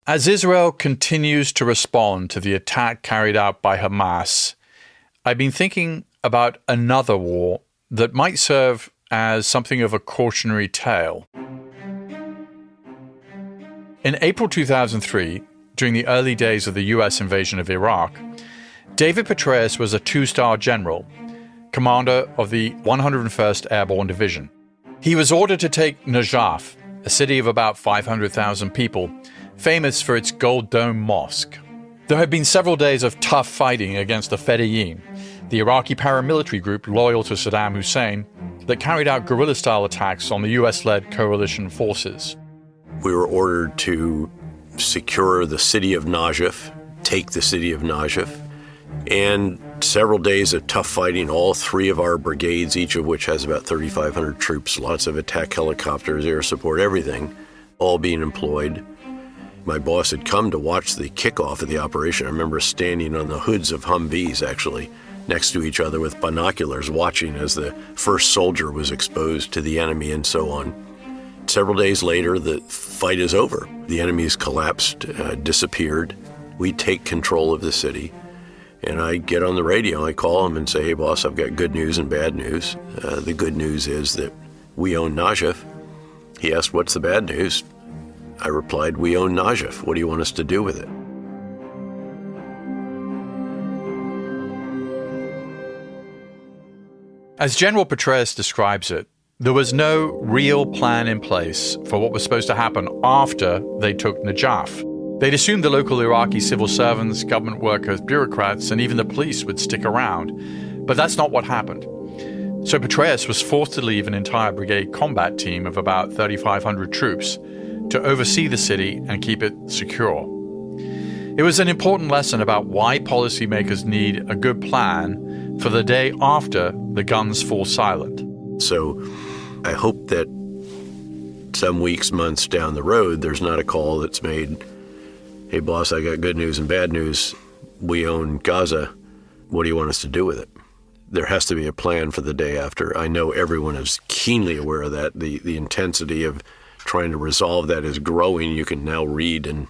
As Israel continues to respond to the attack carried out by Hamas, I've been thinking about another war that might serve as something of a cautionary tale. In April 2003, during the early days of the US invasion of Iraq, David Petraeus was a two-star general, commander of the 101st Airborne Division. He was ordered to take Najaf, a city of about 500,000 people, famous for its Gold Dome Mosque. There had been several days of tough fighting against the Fedayeen, the Iraqi paramilitary group loyal to Saddam Hussein that carried out guerrilla-style attacks on the US-led coalition forces. We were ordered to secure the city of Najaf, take the city of Najaf, and several days of tough fighting, all three of our brigades, each of which has about 3,500 troops, lots of attack helicopters, air support, everything, all being employed. My boss had come to watch the kickoff of the operation. I remember standing on the hoods of Humvees, actually, next to each other with binoculars, watching as the first soldier was exposed to the enemy and so on. Several days later, the fight is over. The enemy's collapsed, disappeared. We take control of the city. And I get on the radio, I call him and say, hey, boss, I've got good news and bad news. The good news is that we own Najaf. He asked, what's the bad news? I replied, we own Najaf. What do you want us to do with it? As General Petraeus describes it, there was no real plan in place for what was supposed to happen after they took Najaf. They'd assumed the local Iraqi civil servants, government workers, bureaucrats, and even the police would stick around. But that's not what happened. So Petraeus was forced to leave an entire brigade combat team of about 3,500 troops to oversee the city and keep it secure. It was an important lesson about why policymakers need a good plan for the day after the guns fall silent. So I hope that some weeks, months down the road, there's not a call that's made, hey, boss, I got good news and bad news. We own Gaza. What do you want us to do with it? There has to be a plan for the day after. I know everyone is keenly aware of that. The intensity of trying to resolve that is growing. You can now read in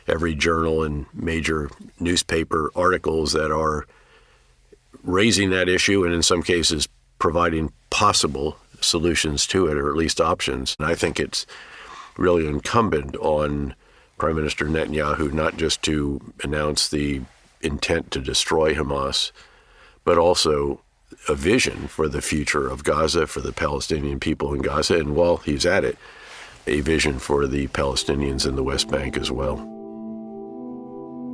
every journal and major newspaper articles that are raising that issue and in some cases providing possible solutions to it, or at least options. And I think it's really incumbent on Prime Minister Netanyahu not just to announce the intent to destroy Hamas, but also a vision for the future of Gaza, for the Palestinian people in Gaza, and while he's at it, a vision for the Palestinians in the West Bank as well.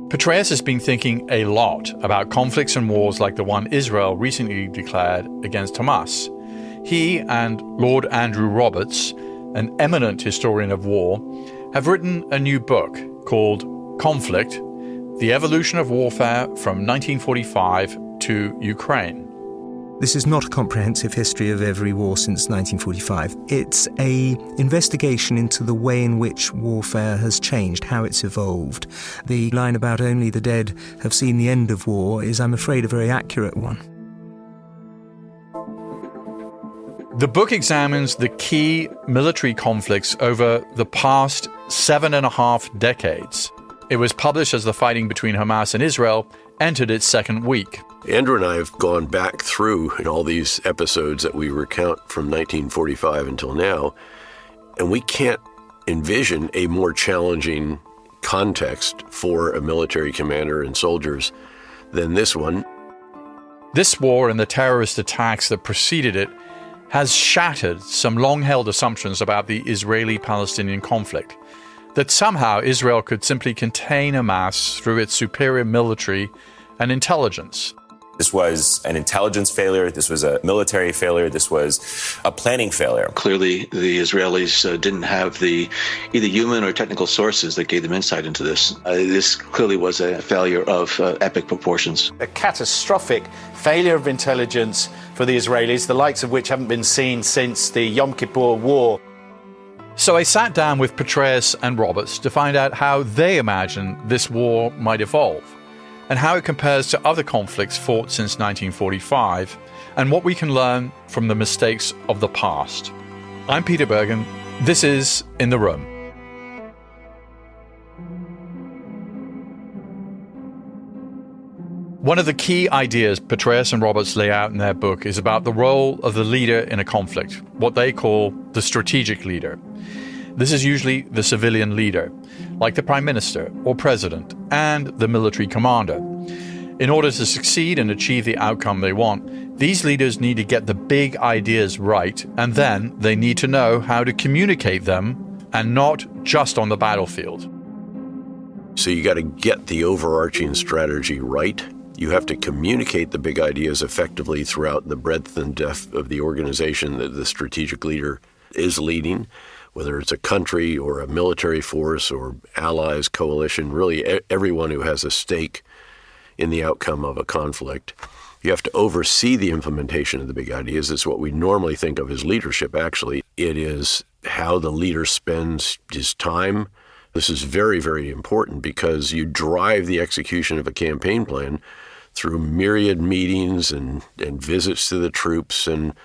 Petraeus has been thinking a lot about conflicts and wars like the one Israel recently declared against Hamas. He and Lord Andrew Roberts, an eminent historian of war, have written a new book called Conflict: The Evolution of Warfare from 1945 to Ukraine. This is not a comprehensive history of every war since 1945. It's an investigation into the way in which warfare has changed, how it's evolved. The line about only the dead have seen the end of war is, I'm afraid, a very accurate one. The book examines the key military conflicts over the past 7.5 decades. It was published as the fighting between Hamas and Israel entered its second week. Andrew and I have gone back through in all these episodes that we recount from 1945 until now, and we can't envision a more challenging context for a military commander and soldiers than this one. This war and the terrorist attacks that preceded it has shattered some long-held assumptions about the Israeli-Palestinian conflict, that somehow Israel could simply contain Hamas through its superior military and intelligence. This was an intelligence failure. This was a military failure. This was a planning failure. Clearly, the Israelis didn't have the either human or technical sources that gave them insight into this. This clearly was a failure of epic proportions. A catastrophic failure of intelligence for the Israelis, the likes of which haven't been seen since the Yom Kippur War. So I sat down with Petraeus and Roberts to find out how they imagine this war might evolve, and how it compares to other conflicts fought since 1945, and what we can learn from the mistakes of the past. I'm Peter Bergen. This is In the Room. One of the key ideas Petraeus and Roberts lay out in their book is about the role of the leader in a conflict, what they call the strategic leader. This is usually the civilian leader, like the prime minister or president, and the military commander. In order to succeed and achieve the outcome they want, these leaders need to get the big ideas right, and then they need to know how to communicate them, and not just on the battlefield. So you got to get the overarching strategy right. You have to communicate the big ideas effectively throughout the breadth and depth of the organization that the strategic leader is leading, whether it's a country or a military force or allies, coalition, really everyone who has a stake in the outcome of a conflict. You have to oversee the implementation of the big ideas. It's what we normally think of as leadership, actually. It is how the leader spends his time. This is very, very important because you drive the execution of a campaign plan through myriad meetings and visits to the troops and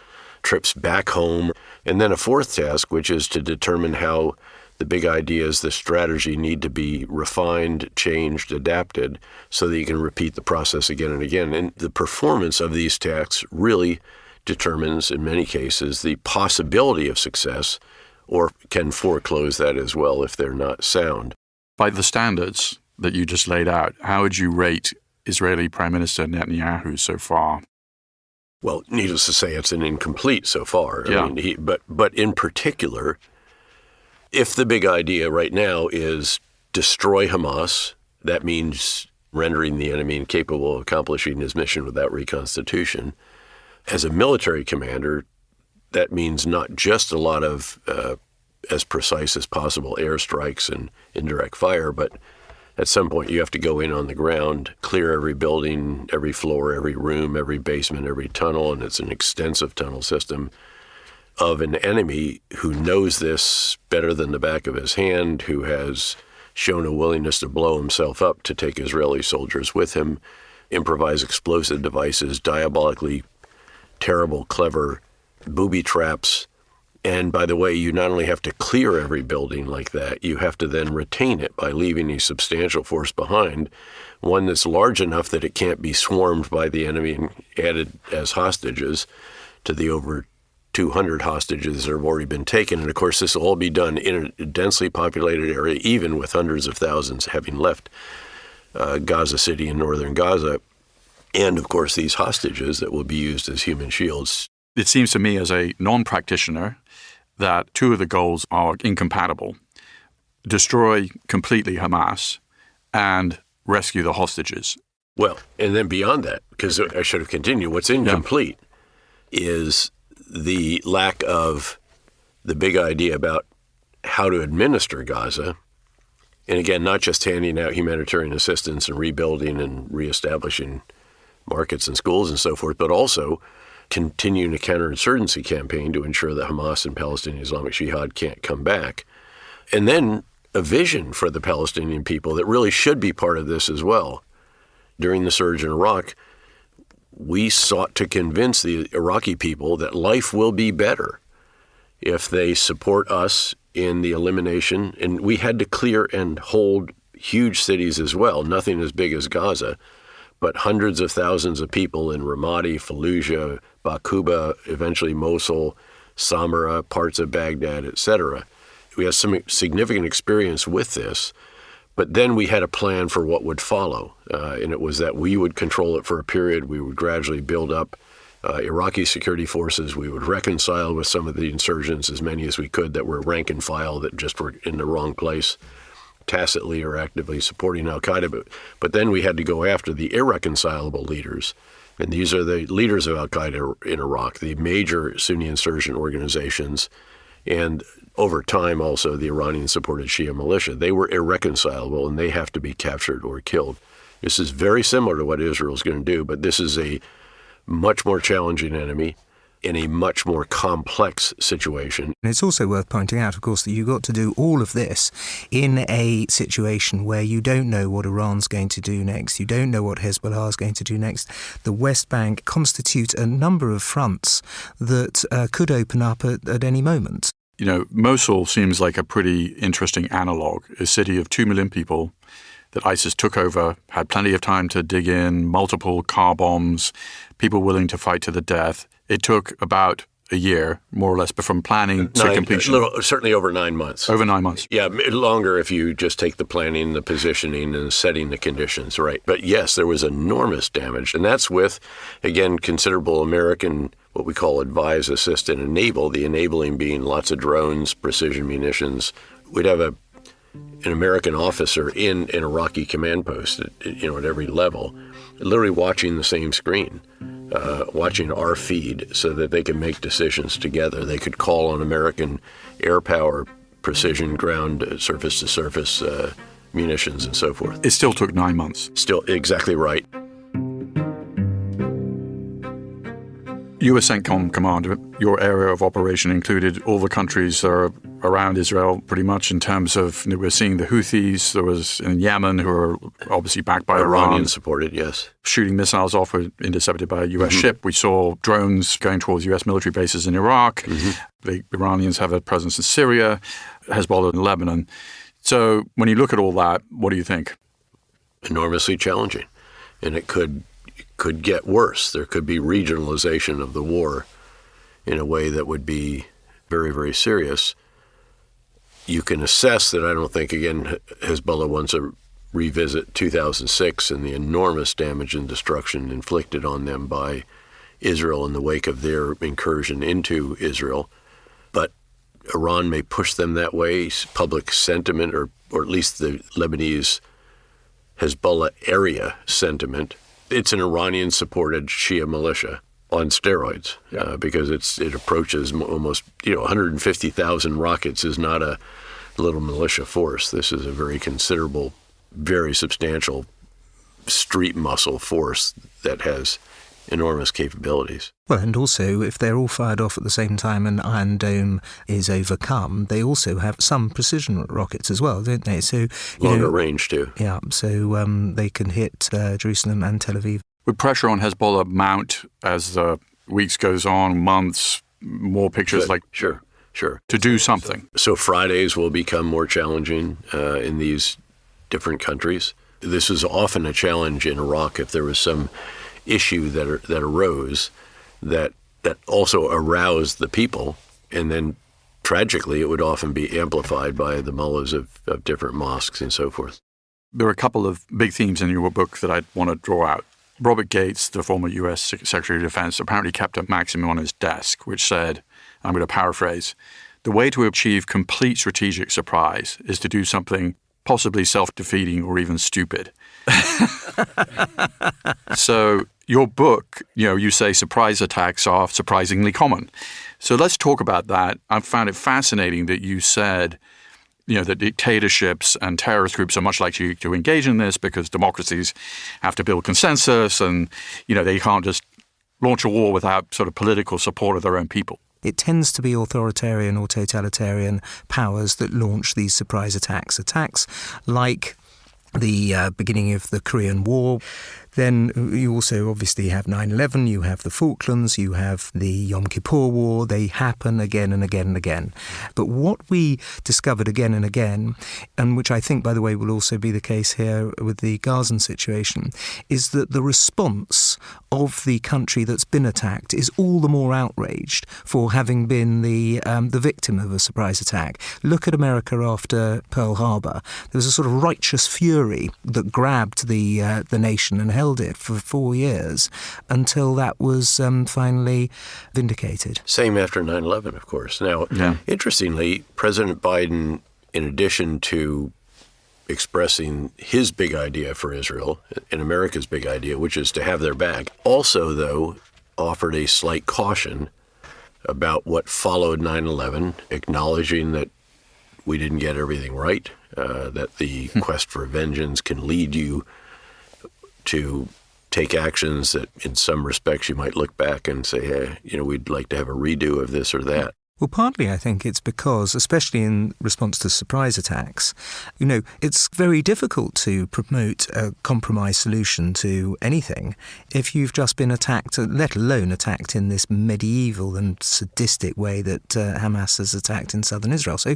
trips back home. And then a fourth task, which is to determine how the big ideas, the strategy need to be refined, changed, adapted so that you can repeat the process again and again. And the performance of these tasks really determines, in many cases, the possibility of success, or can foreclose that as well if they're not sound. By the standards that you just laid out, how would you rate Israeli Prime Minister Netanyahu so far? Well, needless to say, it's an incomplete so far. Yeah. I mean, but in particular, if the big idea right now is destroy Hamas, that means rendering the enemy incapable of accomplishing his mission without reconstitution. As a military commander, that means not just a lot of, as precise as possible, airstrikes and indirect fire, but at some point you have to go in on the ground, clear every building, every floor, every room, every basement, every tunnel, and it's an extensive tunnel system of an enemy who knows this better than the back of his hand, who has shown a willingness to blow himself up to take Israeli soldiers with him, improvise explosive devices, diabolically terrible, clever booby traps. And by the way, you not only have to clear every building like that, you have to then retain it by leaving a substantial force behind, one that's large enough that it can't be swarmed by the enemy and added as hostages to the over 200 hostages that have already been taken. And of course, this will all be done in a densely populated area, even with hundreds of thousands having left Gaza City in northern Gaza. And of course, these hostages that will be used as human shields. It seems to me as a non-practitioner that two of the goals are incompatible. Destroy completely Hamas and rescue the hostages. Well, and then beyond that, because I should have continued, what's incomplete is the lack of the big idea about how to administer Gaza. And again, not just handing out humanitarian assistance and rebuilding and reestablishing markets and schools and so forth, but also continuing a counterinsurgency campaign to ensure that Hamas and Palestinian Islamic Jihad can't come back. And then a vision for the Palestinian people that really should be part of this as well. During the surge in Iraq, we sought to convince the Iraqi people that life will be better if they support us in the elimination. And we had to clear and hold huge cities as well, nothing as big as Gaza, but hundreds of thousands of people in Ramadi, Fallujah, Baquba, eventually Mosul, Samarra, parts of Baghdad, etc. We had some significant experience with this, but then we had a plan for what would follow, and it was that we would control it for a period. We would gradually build up Iraqi security forces. We would reconcile with some of the insurgents, as many as we could that were rank and file that just were in the wrong place, tacitly or actively supporting al-Qaeda. But then we had to go after the irreconcilable leaders. And these are the leaders of al-Qaeda in Iraq, the major Sunni insurgent organizations, and over time also the Iranian-supported Shia militia. They were irreconcilable, and they have to be captured or killed. This is very similar to what Israel's going to do, but this is a much more challenging enemy in a much more complex situation. And it's also worth pointing out, of course, that you've got to do all of this in a situation where you don't know what Iran's going to do next. You don't know what Hezbollah is going to do next. The West Bank constitutes a number of fronts that could open up at any moment. You know, Mosul seems like a pretty interesting analog, a city of 2 million people, that ISIS took over, had plenty of time to dig in, multiple car bombs, people willing to fight to the death. It took about a year, more or less, but from planning to completion. Certainly over 9 months. Over 9 months. Yeah, longer if you just take the planning, the positioning, and setting the conditions, right. But yes, there was enormous damage. And that's with, again, considerable American, what we call advise, assist, and enable, the enabling being lots of drones, precision munitions. We'd have an American officer in an Iraqi command post, at every level, literally watching the same screen. Watching our feed so that they can make decisions together. They could call on American air power, precision ground, surface-to-surface munitions, and so forth. It still took 9 months. Still, exactly right. You were CENTCOM commander. Your area of operation included all the countries that are around Israel, pretty much, in terms of, we're seeing the Houthis. There was in Yemen, who are obviously backed by Iran. Iranian supported, yes. Shooting missiles off were intercepted by a U.S. ship. We saw drones going towards U.S. military bases in Iraq. The Iranians have a presence in Syria, Hezbollah in Lebanon. So when you look at all that, what do you think? Enormously challenging. And it could get worse. There could be regionalization of the war in a way that would be very, very serious. You can assess that I don't think, again, Hezbollah wants to revisit 2006 and the enormous damage and destruction inflicted on them by Israel in the wake of their incursion into Israel. But Iran may push them that way. Public sentiment, or at least the Lebanese Hezbollah area sentiment, it's an Iranian-supported Shia militia on steroids, because it approaches almost 150,000 rockets is not a little militia force. This is a very considerable, very substantial street muscle force that has enormous capabilities. Well, and also, if they're all fired off at the same time and Iron Dome is overcome, they also have some precision rockets as well, don't they? So longer range, too. Yeah, so they can hit Jerusalem and Tel Aviv. Would pressure on Hezbollah mount as the weeks goes on, months, more pictures Sure. To do something? So Fridays will become more challenging in these different countries. This is often a challenge in Iraq if there was some issue that arose that also aroused the people, and then tragically it would often be amplified by the mullahs of different mosques and so forth. There are a couple of big themes in your book that I want to draw out. Robert Gates, the former U.S. Secretary of Defense, apparently kept a maxim on his desk which said, I'm going to paraphrase, the way to achieve complete strategic surprise is to do something possibly self-defeating or even stupid. So your book, you say surprise attacks are surprisingly common. So let's talk about that. I found it fascinating that you said, that dictatorships and terrorist groups are much likely to engage in this because democracies have to build consensus and, they can't just launch a war without sort of political support of their own people. It tends to be authoritarian or totalitarian powers that launch these surprise attacks like the beginning of the Korean War. Then you also obviously have 9/11, you have the Falklands, you have the Yom Kippur War. They happen again and again and again. But what we discovered again and again, and which I think, by the way, will also be the case here with the Gazan situation, is that the response of the country that's been attacked is all the more outraged for having been the victim of a surprise attack. Look at America after Pearl Harbor. There was a sort of righteous fury that grabbed the nation and held it for 4 years until that was finally vindicated. Same after 9/11, of course. Now, Interestingly, President Biden, in addition to expressing his big idea for Israel and America's big idea, which is to have their back, also, though, offered a slight caution about what followed 9/11, acknowledging that we didn't get everything right, that the quest for vengeance can lead you to take actions that in some respects you might look back and say, hey, we'd like to have a redo of this or that. Well, partly I think it's because, especially in response to surprise attacks, it's very difficult to promote a compromise solution to anything if you've just been attacked, let alone attacked in this medieval and sadistic way that Hamas has attacked in southern Israel. So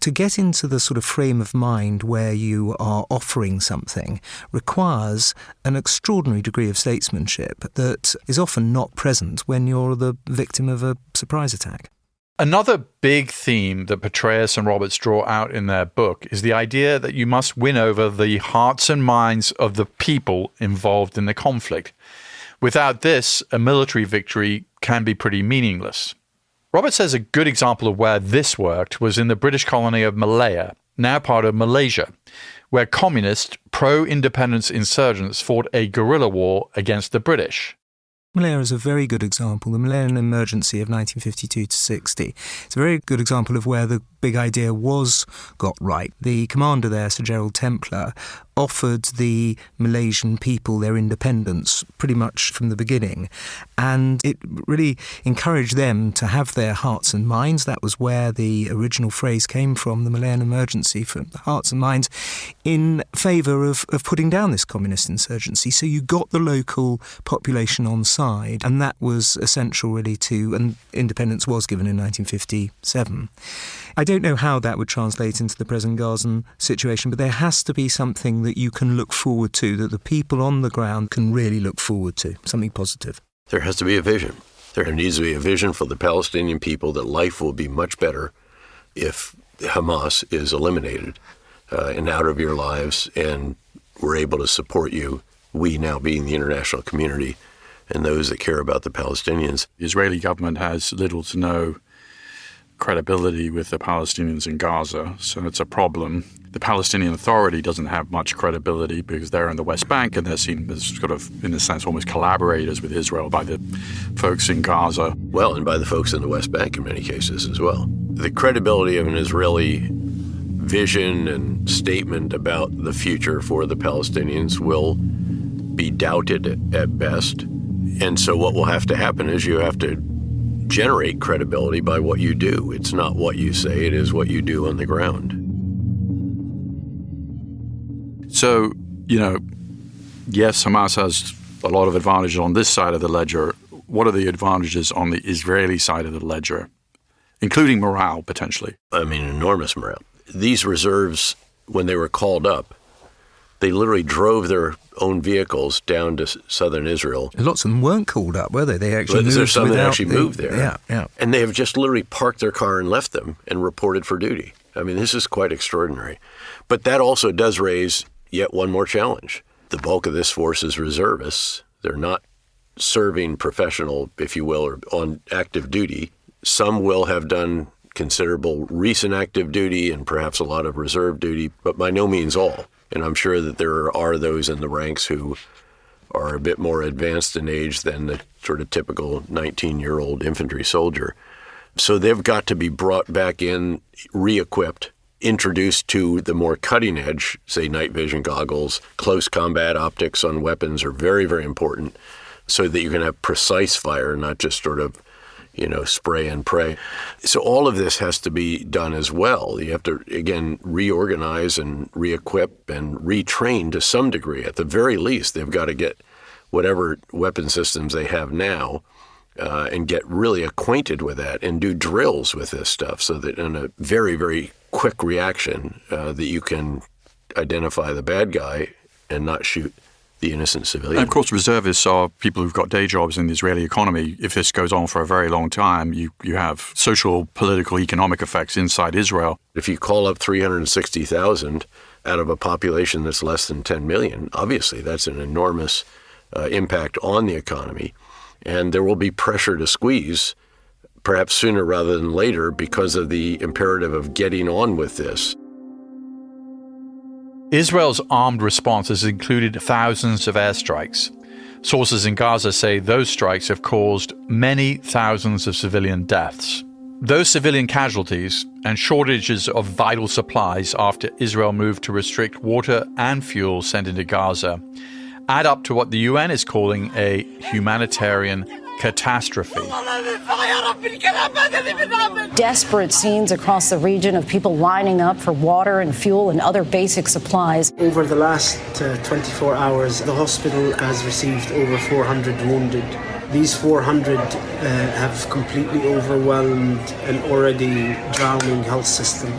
to get into the sort of frame of mind where you are offering something requires an extraordinary degree of statesmanship that is often not present when you're the victim of a surprise attack. Another big theme that Petraeus and Roberts draw out in their book is the idea that you must win over the hearts and minds of the people involved in the conflict. Without this, a military victory can be pretty meaningless. Roberts says a good example of where this worked was in the British colony of Malaya, now part of Malaysia, where communist pro-independence insurgents fought a guerrilla war against the British. Malaya is a very good example. The Malayan emergency of 1952 to 60. It's a very good example of where the big idea was got right. The commander there, Sir Gerald Templar, offered the Malaysian people their independence pretty much from the beginning. And it really encouraged them to have their hearts and minds. That was where the original phrase came from, the Malayan emergency, from the hearts and minds, in favour of putting down this communist insurgency. So you got the local population on side, and that was essential really and independence was given in 1957. I don't know how that would translate into the present Gazan situation, but there has to be something that you can look forward to, that the people on the ground can really look forward to, something positive. There has to be a vision. There needs to be a vision for the Palestinian people that life will be much better if Hamas is eliminated and out of your lives, and we're able to support you, we now being the international community and those that care about the Palestinians. The Israeli government has little to no credibility with the Palestinians in Gaza, so it's a problem. The Palestinian Authority doesn't have much credibility because they're in the West Bank and they're seen as sort of, in a sense, almost collaborators with Israel by the folks in Gaza. Well, and by the folks in the West Bank in many cases as well. The credibility of an Israeli vision and statement about the future for the Palestinians will be doubted at best. And so what will have to happen is you have to generate credibility by what you do. It's not what you say, it is what you do on the ground. So, yes, Hamas has a lot of advantages on this side of the ledger. What are the advantages on the Israeli side of the ledger, including morale, potentially? I mean, enormous morale. These reserves, when they were called up, they literally drove their own vehicles down to southern Israel. Lots of them weren't called up, were they? They actually moved. There's some that actually moved there. Yeah. And they have just literally parked their car and left them and reported for duty. I mean, this is quite extraordinary. But that also does raise yet one more challenge. The bulk of this force is reservists. They're not serving professional, if you will, or on active duty. Some will have done considerable recent active duty and perhaps a lot of reserve duty, but by no means all. And I'm sure that there are those in the ranks who are a bit more advanced in age than the sort of typical 19-year-old infantry soldier. So they've got to be brought back in, re-equipped, introduced to the more cutting edge, say night vision goggles. Close combat optics on weapons are very, very important so that you can have precise fire, not just sort of spray and pray. So all of this has to be done as well. You have to, again, reorganize and re-equip and retrain to some degree. At the very least, they've got to get whatever weapon systems they have now and get really acquainted with that and do drills with this stuff so that in a very, very quick reaction that you can identify the bad guy and not shoot the innocent civilian. And of course, reservists are people who've got day jobs in the Israeli economy. If this goes on for a very long time, you have social, political, economic effects inside Israel. If you call up 360,000 out of a population that's less than 10 million, obviously that's an enormous impact on the economy. And there will be pressure to squeeze, perhaps sooner rather than later, because of the imperative of getting on with this. Israel's armed response has included thousands of airstrikes. Sources in Gaza say those strikes have caused many thousands of civilian deaths. Those civilian casualties and shortages of vital supplies after Israel moved to restrict water and fuel sent into Gaza add up to what the UN is calling a humanitarian catastrophe. Desperate scenes across the region of people lining up for water and fuel and other basic supplies. Over the last 24 hours, the hospital has received over 400 wounded. These 400 have completely overwhelmed an already drowning health system.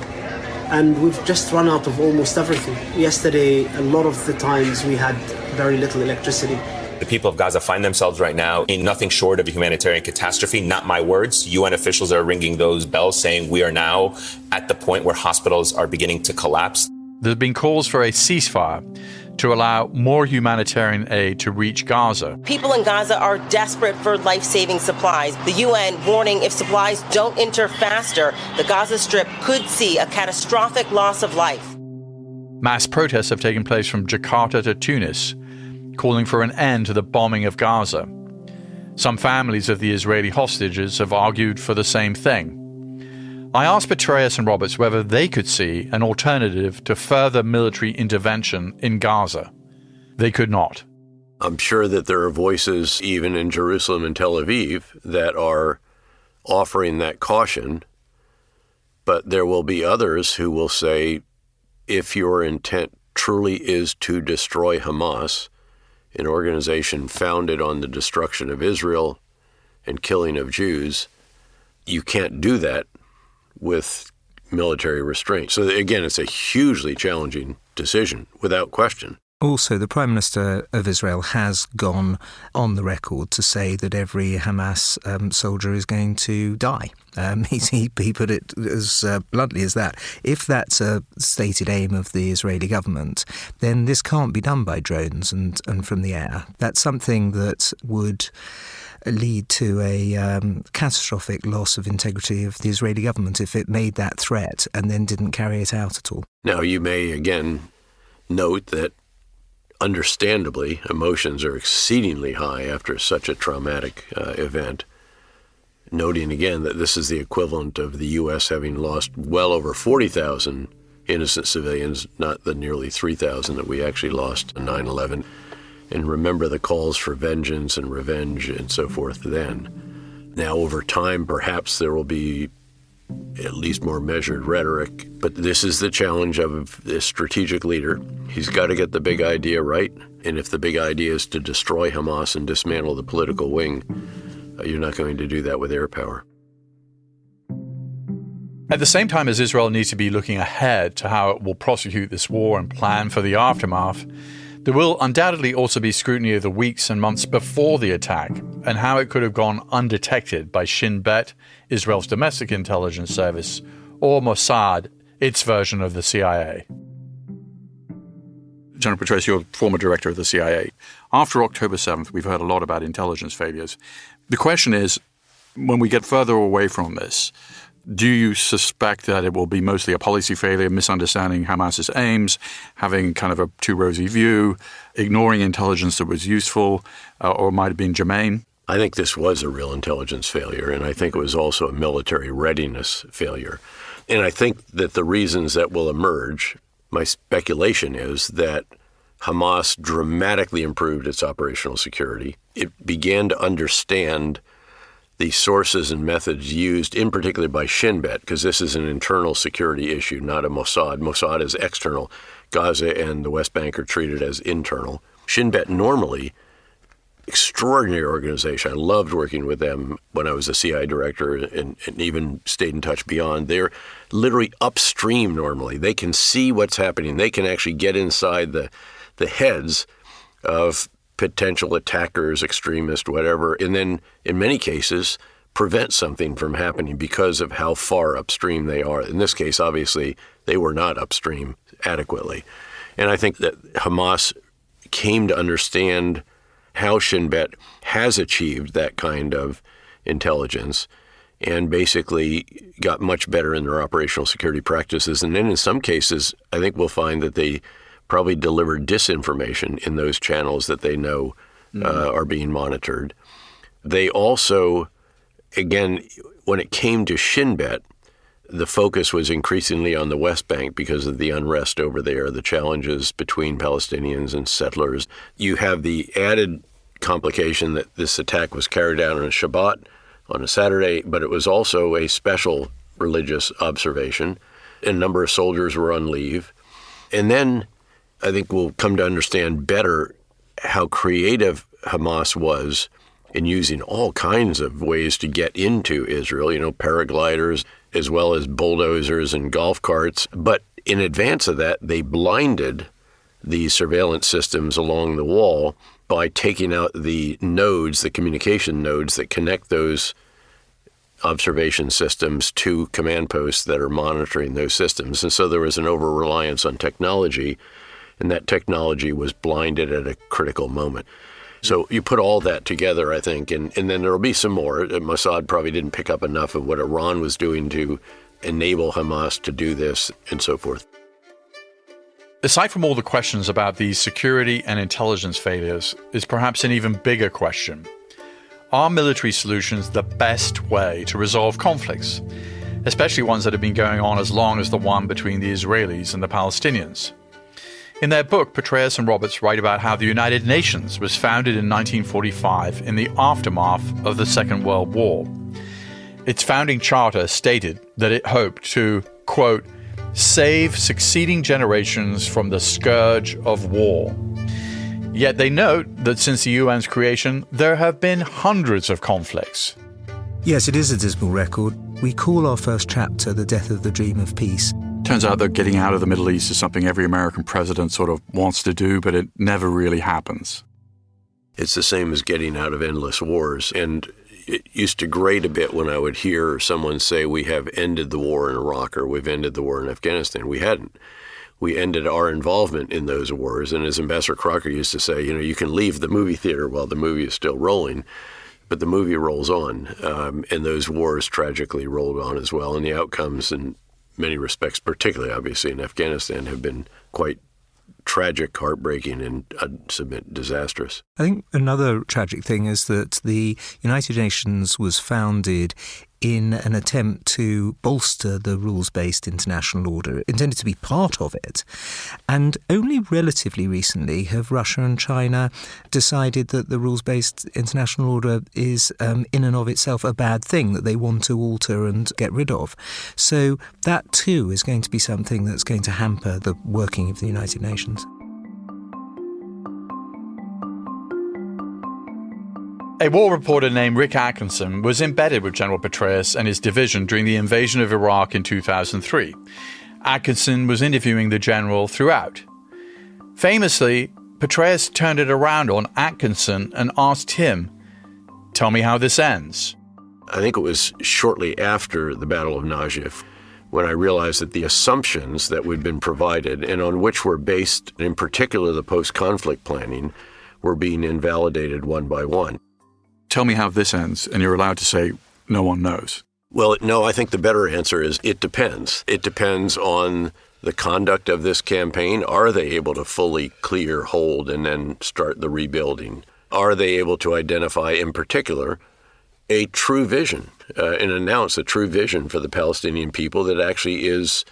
And we've just run out of almost everything. Yesterday, a lot of the times we had very little electricity. The people of Gaza find themselves right now in nothing short of a humanitarian catastrophe. Not my words. UN officials are ringing those bells saying we are now at the point where hospitals are beginning to collapse. There have been calls for a ceasefire to allow more humanitarian aid to reach Gaza. People in Gaza are desperate for life-saving supplies. The UN warning if supplies don't enter faster, the Gaza Strip could see a catastrophic loss of life. Mass protests have taken place from Jakarta to Tunis, calling for an end to the bombing of Gaza. Some families of the Israeli hostages have argued for the same thing. I asked Petraeus and Roberts whether they could see an alternative to further military intervention in Gaza. They could not. I'm sure that there are voices even in Jerusalem and Tel Aviv that are offering that caution, but there will be others who will say, if your intent truly is to destroy Hamas, an organization founded on the destruction of Israel and killing of Jews, you can't do that with military restraint. So again, it's a hugely challenging decision, without question. Also, the Prime Minister of Israel has gone on the record to say that every Hamas soldier is going to die. He put it as bluntly as that. If that's a stated aim of the Israeli government, then this can't be done by drones and from the air. That's something that would lead to a catastrophic loss of integrity of the Israeli government if it made that threat and then didn't carry it out at all. Now, you may again note that understandably, emotions are exceedingly high after such a traumatic event, noting again that this is the equivalent of the U.S. having lost well over 40,000 innocent civilians, not the nearly 3,000 that we actually lost in 9/11. And remember the calls for vengeance and revenge and so forth then. Now, over time, perhaps there will be at least more measured rhetoric, but this is the challenge of this strategic leader. He's got to get the big idea right, and if the big idea is to destroy Hamas and dismantle the political wing, you're not going to do that with air power. At the same time as Israel needs to be looking ahead to how it will prosecute this war and plan for the aftermath, there will undoubtedly also be scrutiny of the weeks and months before the attack and how it could have gone undetected by Shin Bet, Israel's domestic intelligence service, or Mossad, its version of the CIA. General Petraeus, you're former director of the CIA. After October 7th, we've heard a lot about intelligence failures. The question is, when we get further away from this, do you suspect that it will be mostly a policy failure, misunderstanding Hamas's aims, having kind of a too rosy view, ignoring intelligence that was useful or might have been germane? I think this was a real intelligence failure, and I think it was also a military readiness failure. And I think that the reasons that will emerge, my speculation is that Hamas dramatically improved its operational security. It began to understand the sources and methods used, in particular by Shin Bet, because this is an internal security issue, not a Mossad. Mossad is external. Gaza and the West Bank are treated as internal. Shin Bet normally, extraordinary organization. I loved working with them when I was a CIA director and even stayed in touch beyond. They're literally upstream normally. They can see what's happening. They can actually get inside the heads of potential attackers, extremists, whatever, and then in many cases prevent something from happening because of how far upstream they are. In this case, obviously, they were not upstream adequately. And I think that Hamas came to understand how Shin Bet has achieved that kind of intelligence and basically got much better in their operational security practices. And then in some cases, I think we'll find that they probably delivered disinformation in those channels that they know are being monitored. They also, again, when it came to Shin Bet, the focus was increasingly on the West Bank because of the unrest over there, the challenges between Palestinians and settlers. You have the added complication that this attack was carried out on a Shabbat, on a Saturday, but it was also a special religious observation. A number of soldiers were on leave. And then I think we'll come to understand better how creative Hamas was in using all kinds of ways to get into Israel, paragliders, as well as bulldozers and golf carts. But in advance of that, they blinded the surveillance systems along the wall by taking out the nodes, the communication nodes that connect those observation systems to command posts that are monitoring those systems. And so there was an over-reliance on technology, and that technology was blinded at a critical moment. So you put all that together, I think, and then there'll be some more. Mossad probably didn't pick up enough of what Iran was doing to enable Hamas to do this and so forth. Aside from all the questions about these security and intelligence failures, is perhaps an even bigger question. Are military solutions the best way to resolve conflicts, especially ones that have been going on as long as the one between the Israelis and the Palestinians? In their book, Petraeus and Roberts write about how the United Nations was founded in 1945 in the aftermath of the Second World War. Its founding charter stated that it hoped to, quote, save succeeding generations from the scourge of war. Yet they note that since the UN's creation, there have been hundreds of conflicts. Yes, it is a dismal record. We call our first chapter The Death of the Dream of Peace. Turns out that getting out of the Middle East is something every American president sort of wants to do, but it never really happens. It's the same as getting out of endless wars. And it used to grate a bit when I would hear someone say, we have ended the war in Iraq or we've ended the war in Afghanistan. We hadn't. We ended our involvement in those wars. And as Ambassador Crocker used to say, you can leave the movie theater while the movie is still rolling, but the movie rolls on. And those wars tragically rolled on as well. And the outcomes in many respects, particularly obviously in Afghanistan, have been quite tragic, heartbreaking, and I'd submit disastrous. I think another tragic thing is that the United Nations was founded in an attempt to bolster the rules-based international order, intended to be part of it. And only relatively recently have Russia and China decided that the rules-based international order is in and of itself a bad thing that they want to alter and get rid of. So that too is going to be something that's going to hamper the working of the United Nations. A war reporter named Rick Atkinson was embedded with General Petraeus and his division during the invasion of Iraq in 2003. Atkinson was interviewing the general throughout. Famously, Petraeus turned it around on Atkinson and asked him, "Tell me how this ends." I think it was shortly after the Battle of Najaf when I realized that the assumptions that we'd been provided and on which were based, in particular the post-conflict planning, were being invalidated one by one. Tell me how this ends, and you're allowed to say, no one knows. Well, no, I think the better answer is it depends. It depends on the conduct of this campaign. Are they able to fully clear, hold, and then start the rebuilding? Are they able to identify, in particular, a true vision and announce a true vision for the Palestinian people that actually is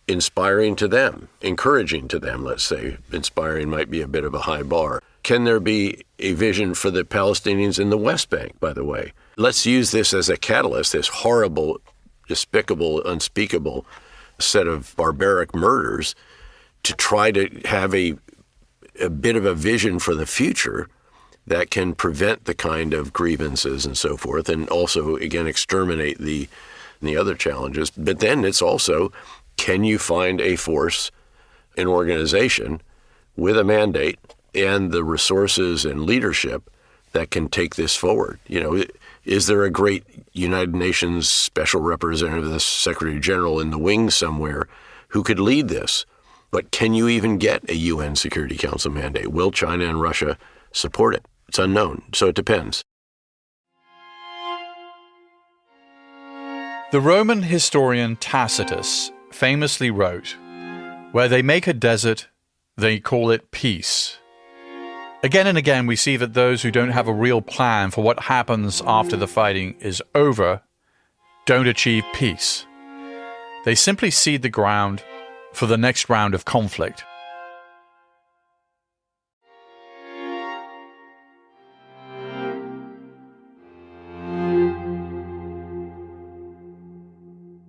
inspiring to them, encouraging to them, let's say. Inspiring might be a bit of a high bar. Can there be a vision for the Palestinians in the West Bank, by the way? Let's use this as a catalyst, this horrible, despicable, unspeakable set of barbaric murders, to try to have a bit of a vision for the future that can prevent the kind of grievances and so forth, and also, again, exterminate the other challenges. But then it's also, can you find a force, an organization with a mandate and the resources and leadership that can take this forward? Is there a great United Nations special representative, the Secretary General in the wings somewhere, who could lead this? But can you even get a UN Security Council mandate? Will China and Russia support it? It's unknown, so it depends. The Roman historian Tacitus famously wrote, "Where they make a desert, they call it peace." Again and again, we see that those who don't have a real plan for what happens after the fighting is over don't achieve peace. They simply seed the ground for the next round of conflict.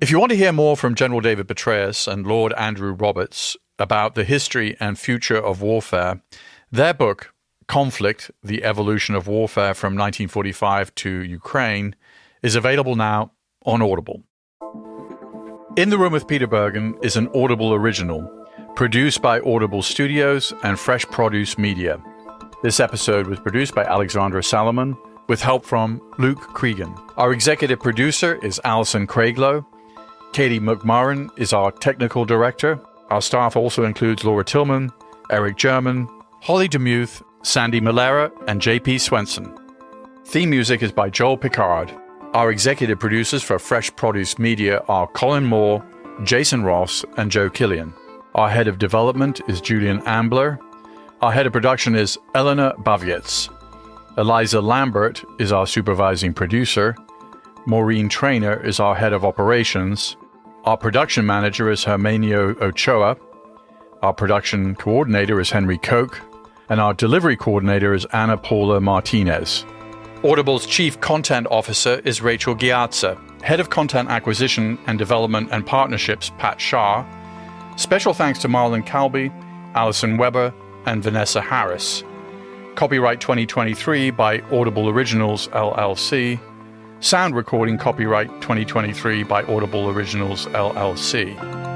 If you want to hear more from General David Petraeus and Lord Andrew Roberts about the history and future of warfare, their book, Conflict, The Evolution of Warfare from 1945 to Ukraine, is available now on Audible. In the Room with Peter Bergen is an Audible original, produced by Audible Studios and Fresh Produce Media. This episode was produced by Alexandra Salomon, with help from Luke Cregan. Our executive producer is Alison Craiglow. Katie McMurran is our technical director. Our staff also includes Laura Tillman, Eric German, Holly DeMuth, Sandy Malera, and JP Swenson. Theme music is by Joel Picard. Our executive producers for Fresh Produce Media are Colin Moore, Jason Ross, and Joe Killian. Our head of development is Julian Ambler. Our head of production is Eleanor Bavietz. Eliza Lambert is our supervising producer. Maureen Traynor is our head of operations. Our production manager is Hermenio Ochoa. Our production coordinator is Henry Koch. And our delivery coordinator is Ana Paula Martinez. Audible's Chief Content Officer is Rachel Giazza. Head of Content Acquisition and Development and Partnerships, Pat Shah. Special thanks to Marlon Calby, Alison Weber, and Vanessa Harris. Copyright 2023 by Audible Originals, LLC. Sound recording copyright 2023 by Audible Originals, LLC.